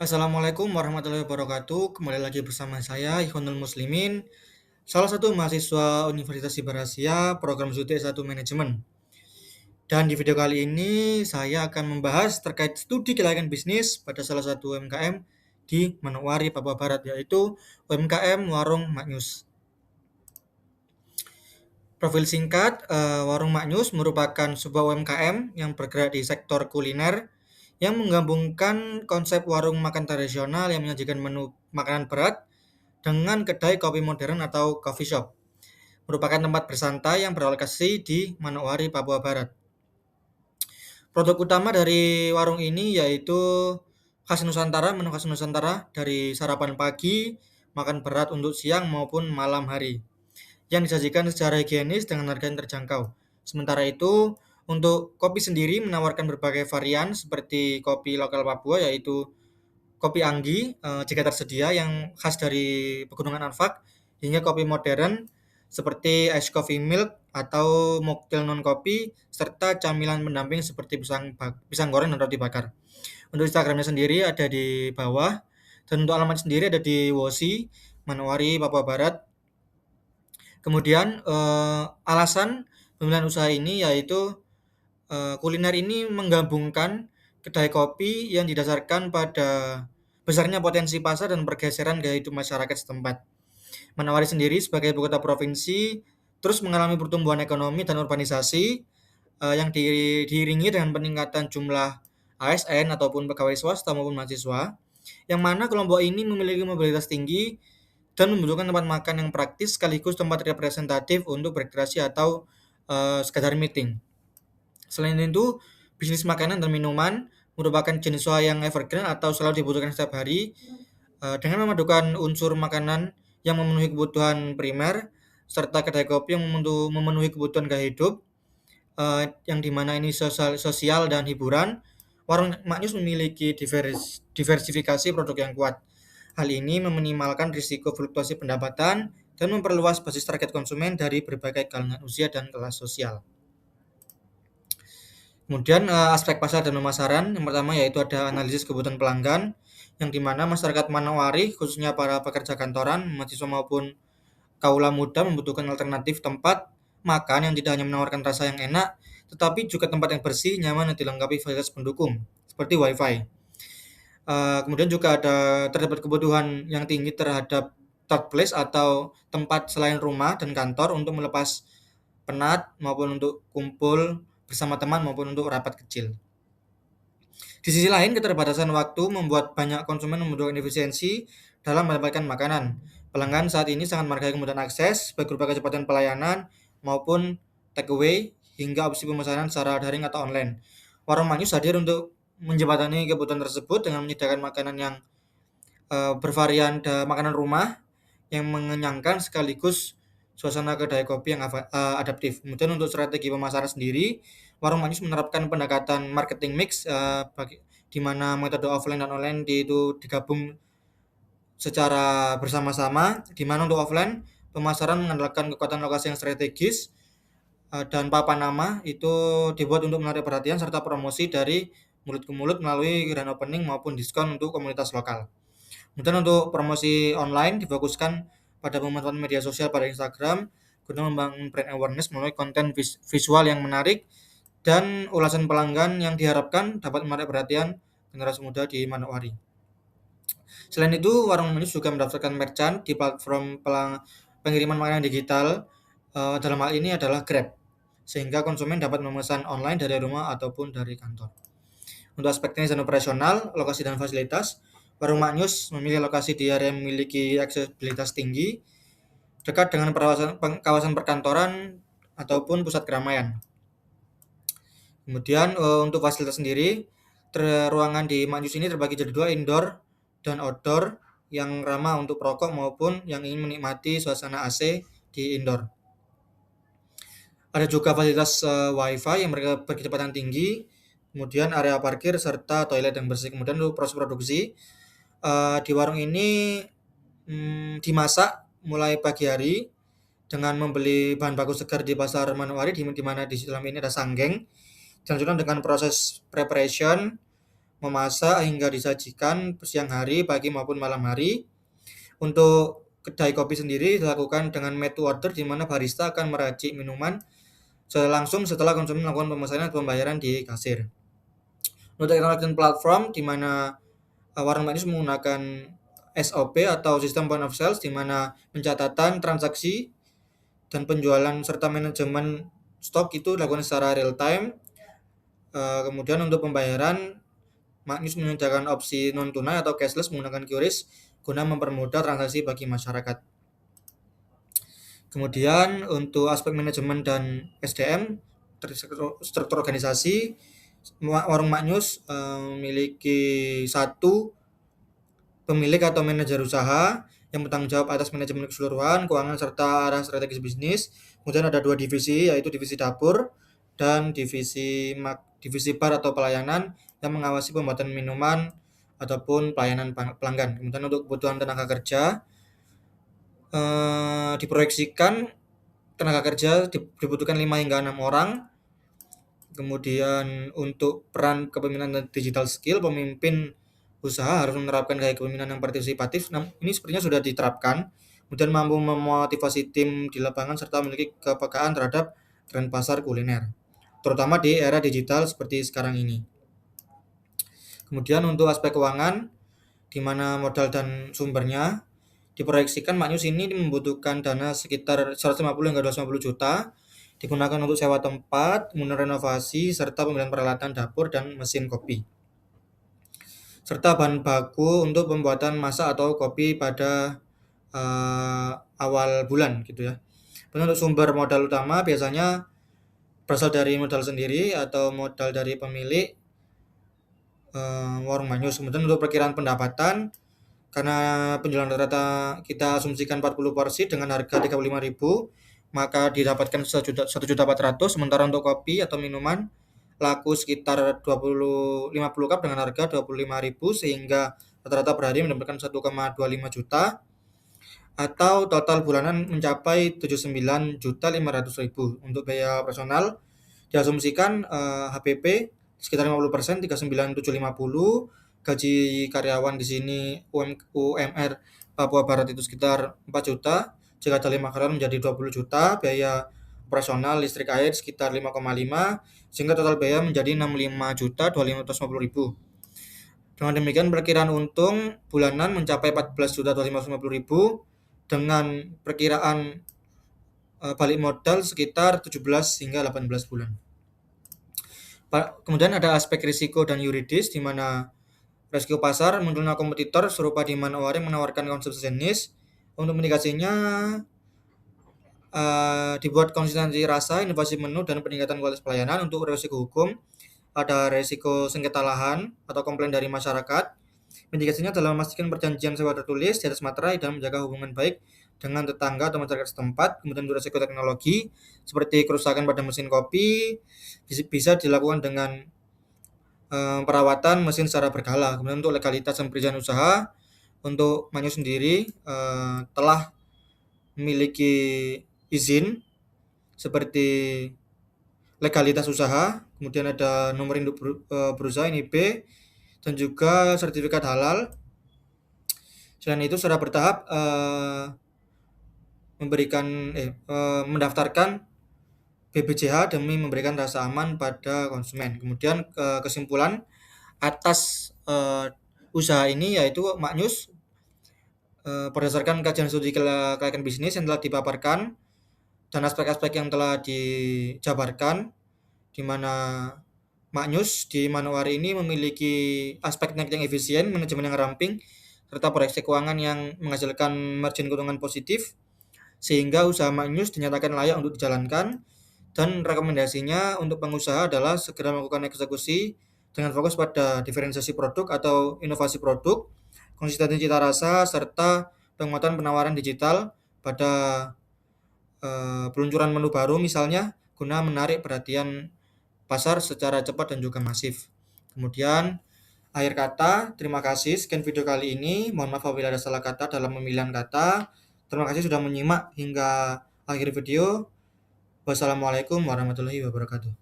Assalamualaikum warahmatullahi wabarakatuh. Kembali lagi bersama saya Ikhwanul Muslimin, salah satu mahasiswa Universitas Sibar Asia, program studi S1 Manajemen. Dan di video kali ini saya akan membahas terkait studi kelayakan bisnis pada salah satu UMKM di Manokwari, Papua Barat, yaitu UMKM Warung Maknyus. Profil singkat, Warung Maknyus merupakan sebuah UMKM yang bergerak di sektor kuliner yang menggabungkan konsep warung makan tradisional yang menyajikan menu makanan berat dengan kedai kopi modern atau coffee shop. Merupakan tempat bersantai yang berlokasi di Manokwari, Papua Barat. Produk utama dari warung ini yaitu menu khas Nusantara dari sarapan pagi, makan berat untuk siang maupun malam hari, yang disajikan secara higienis dengan harga yang terjangkau. Sementara itu, untuk kopi sendiri menawarkan berbagai varian seperti kopi lokal Papua yaitu kopi Anggi, jika tersedia yang khas dari Pegunungan Anfak, hingga kopi modern seperti ice coffee milk atau mocktail non kopi, serta camilan pendamping seperti pisang goreng dan roti bakar. Untuk Instagramnya sendiri ada di bawah, dan untuk alamat sendiri ada di Wosi, Manowari, Papua Barat. Kemudian alasan pemilihan usaha ini yaitu kuliner ini menggabungkan kedai kopi yang didasarkan pada besarnya potensi pasar dan pergeseran gaya hidup masyarakat setempat. Manowari sendiri sebagai ibu kota provinsi terus mengalami pertumbuhan ekonomi dan urbanisasi yang diiringi dengan peningkatan jumlah ASN ataupun pegawai swasta maupun mahasiswa, yang mana kelompok ini memiliki mobilitas tinggi dan membutuhkan tempat makan yang praktis sekaligus tempat representatif untuk berkreasi atau sekadar meeting. Selain itu, bisnis makanan dan minuman merupakan jenis usaha yang evergreen atau selalu dibutuhkan setiap hari, dengan memadukan unsur makanan yang memenuhi kebutuhan primer, serta kedai kopi yang memenuhi kebutuhan gaya hidup, yang dimana ini sosial dan hiburan. Warung Maknyus memiliki diversifikasi produk yang kuat. Hal ini meminimalkan risiko fluktuasi pendapatan dan memperluas basis target konsumen dari berbagai kalangan usia dan kelas sosial. Kemudian aspek pasar dan pemasaran, yang pertama yaitu ada analisis kebutuhan pelanggan, yang dimana masyarakat Manowari, khususnya para pekerja kantoran, mahasiswa maupun kaula muda membutuhkan alternatif tempat makan yang tidak hanya menawarkan rasa yang enak, tetapi juga tempat yang bersih, nyaman, dan dilengkapi fasilitas pendukung, seperti wifi. Kemudian juga terdapat kebutuhan yang tinggi terhadap third place atau tempat selain rumah dan kantor untuk melepas penat maupun untuk kumpul bersama teman maupun untuk rapat kecil. Di sisi lain, keterbatasan waktu membuat banyak konsumen membutuhkan efisiensi dalam mendapatkan makanan. Pelanggan saat ini sangat menghargai kemudahan akses, baik berupa kecepatan pelayanan maupun takeaway hingga opsi pemesanan secara daring atau online. Warung Maknyus hadir untuk menjembatani kebutuhan tersebut dengan menyediakan makanan yang bervarian makanan rumah yang mengenyangkan sekaligus suasana kedai kopi yang adaptif. Kemudian untuk strategi pemasaran sendiri, Warung Maknyus menerapkan pendekatan marketing mix, di mana metode offline dan online itu digabung secara bersama-sama, di mana untuk offline pemasaran mengandalkan kekuatan lokasi yang strategis, dan papan nama itu dibuat untuk menarik perhatian serta promosi dari mulut ke mulut melalui grand opening maupun diskon untuk komunitas lokal. Kemudian untuk promosi online difokuskan pada pemanfaatan media sosial pada Instagram guna membangun brand awareness melalui konten visual yang menarik dan ulasan pelanggan yang diharapkan dapat menarik perhatian generasi muda di Manokwari. Selain itu, Warung Maknyus juga mendaftarkan merchant di platform pengiriman makanan digital, dalam hal ini adalah Grab, sehingga konsumen dapat memesan online dari rumah ataupun dari kantor. Untuk aspek teknis dan operasional, lokasi dan fasilitas, Warung Maknyus memilih lokasi di area yang memiliki aksesibilitas tinggi, dekat dengan kawasan perkantoran ataupun pusat keramaian. Kemudian untuk fasilitas sendiri, ruangan di Maknyus ini terbagi jadi dua, indoor dan outdoor, yang ramah untuk perokok maupun yang ingin menikmati suasana AC di indoor. Ada juga fasilitas wifi yang berkecepatan tinggi, kemudian area parkir serta toilet yang bersih. Kemudian untuk proses produksi, di warung ini dimasak mulai pagi hari dengan membeli bahan baku segar di pasar Manokwari, di mana di dalam ini ada sanggeng. Selanjutnya dengan proses preparation memasak hingga disajikan siang hari, pagi maupun malam hari. Untuk kedai kopi sendiri dilakukan dengan made to order di mana barista akan meracik minuman langsung setelah konsumen melakukan pemesanan atau pembayaran di kasir. Untuk teknologi dan platform di mana warung Manis menggunakan SOP atau sistem point of sales di mana pencatatan transaksi dan penjualan serta manajemen stok itu dilakukan secara real time. Kemudian untuk pembayaran, Magnus menyediakan opsi non tunai atau cashless menggunakan QRIS guna mempermudah transaksi bagi masyarakat. Kemudian untuk aspek manajemen dan SDM, struktur organisasi, warung Magnus memiliki satu pemilik atau manajer usaha yang bertanggung jawab atas manajemen keseluruhan, keuangan, serta arah strategis bisnis. Kemudian ada 2 divisi, yaitu divisi dapur dan divisi bar atau pelayanan yang mengawasi pembuatan minuman ataupun pelayanan pelanggan. Kemudian untuk kebutuhan tenaga kerja, diproyeksikan tenaga kerja dibutuhkan 5 hingga 6 orang. Kemudian untuk peran kepemimpinan digital skill, pemimpin usaha harus menerapkan gaya kepemimpinan yang partisipatif. Ini sepertinya sudah diterapkan. Kemudian mampu memotivasi tim di lapangan serta memiliki kepekaan terhadap tren pasar kuliner, terutama di era digital seperti sekarang ini. Kemudian untuk aspek keuangan, di mana modal dan sumbernya, diproyeksikan Magnus ini membutuhkan dana sekitar 150 hingga 250 juta digunakan untuk sewa tempat, kemudian renovasi, serta pembelian peralatan dapur dan mesin kopi, serta bahan baku untuk pembuatan masak atau kopi pada awal bulan gitu ya. Kemudian untuk sumber modal utama biasanya berasal dari modal sendiri atau modal dari pemilik warung Magnus. Kemudian untuk perkiraan pendapatan, karena penjualan rata kita asumsikan 40 porsi dengan harga 35.000, maka didapatkan 1.400.000. Sementara untuk kopi atau minuman laku sekitar 50 cup dengan harga 25.000 sehingga rata-rata per hari mendapatkan 1,25 juta atau total bulanan mencapai 79.500.000. Untuk biaya operasional diasumsikan HPP sekitar 50%, 39.750. Gaji karyawan di sini UMR Papua Barat itu sekitar 4 juta. Jika ada 5 karyawan menjadi 20 juta. Biaya operasional listrik air sekitar 5,5 sehingga total biaya menjadi 65.250.000. Dengan demikian perkiraan untung bulanan mencapai 14.250.000 dengan perkiraan balik modal sekitar 17 hingga 18 bulan. Kemudian ada aspek risiko dan yuridis di mana resiko pasar, munculnya kompetitor serupa di mana Waring menawarkan konsep sejenis. Untuk mitigasinya dibuat konsistensi rasa, inovasi menu, dan peningkatan kualitas pelayanan. Untuk resiko hukum, ada resiko sengketa lahan atau komplain dari masyarakat. Mitigasinya adalah memastikan perjanjian sewa tertulis di atas materai dan menjaga hubungan baik dengan tetangga atau masyarakat setempat. Kemudian untuk resiko teknologi, seperti kerusakan pada mesin kopi, bisa dilakukan dengan perawatan mesin secara berkala. Kemudian untuk legalitas dan perizinan usaha, untuk Magnus sendiri telah memiliki izin seperti legalitas usaha, kemudian ada nomor induk berusaha NIB, dan juga sertifikat halal. Selain itu secara bertahap mendaftarkan BPJH demi memberikan rasa aman pada konsumen. Kemudian kesimpulan atas usaha ini yaitu Magnus berdasarkan kajian studi kelayakan bisnis yang telah dipaparkan dan aspek-aspek yang telah dijabarkan, di mana Magnus di Manowari ini memiliki aspek net yang efisien, manajemen yang ramping, serta proyeksi keuangan yang menghasilkan margin keuntungan positif, sehingga usaha Magnus dinyatakan layak untuk dijalankan. Dan rekomendasinya untuk pengusaha adalah segera melakukan eksekusi dengan fokus pada diferensiasi produk atau inovasi produk, konsistensi cita rasa, serta penguatan penawaran digital pada peluncuran menu baru misalnya, guna menarik perhatian pasar secara cepat dan juga masif. Kemudian akhir kata, terima kasih. Sekian video kali ini. Mohon maaf apabila ada salah kata dalam pemilihan kata. Terima kasih sudah menyimak hingga akhir video. Wassalamualaikum warahmatullahi wabarakatuh.